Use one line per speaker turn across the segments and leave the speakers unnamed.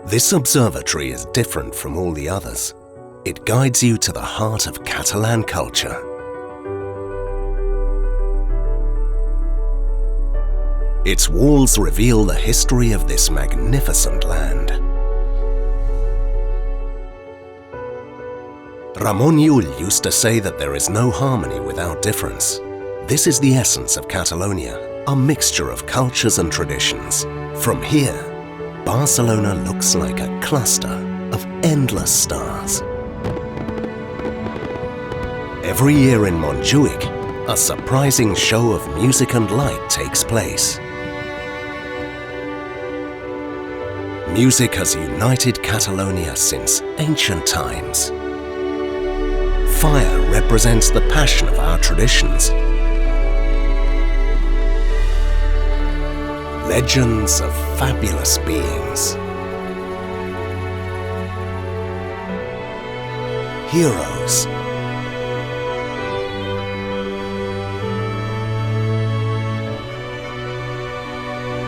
This observatory is different from all the others. It guides you to the heart of Catalan culture. Its walls reveal the history of this magnificent land. Ramon Llull used to say that there is no harmony without difference. This is the essence of Catalonia, a mixture of cultures and traditions. From here, Barcelona looks like a cluster of endless stars. Every year in Montjuic, a surprising show of music and light takes place. Music has united Catalonia since ancient times. Fire represents the passion of our traditions. Legends of fabulous beings. Heroes.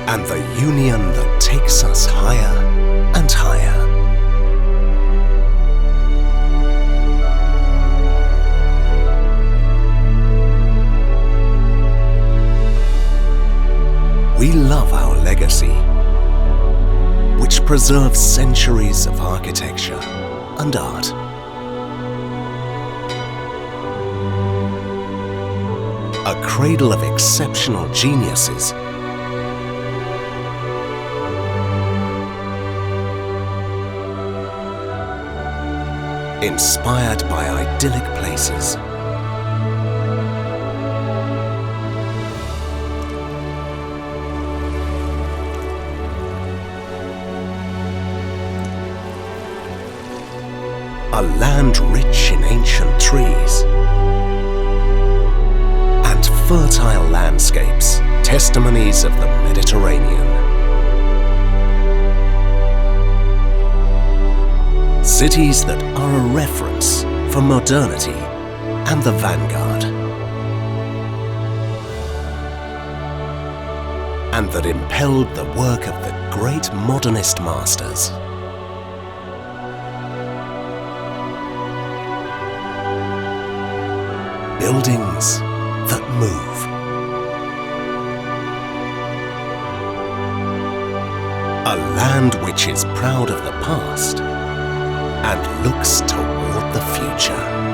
And the union that takes us higher and higher. We love our legacy, which preserves centuries of architecture and art. A cradle of exceptional geniuses. Inspired by idyllic places. A land rich in ancient trees and fertile landscapes, testimonies of the Mediterranean. Cities that are a reference for modernity and the vanguard, and that impelled the work of the great modernist masters. Buildings that move. A land which is proud of the past and looks toward the future.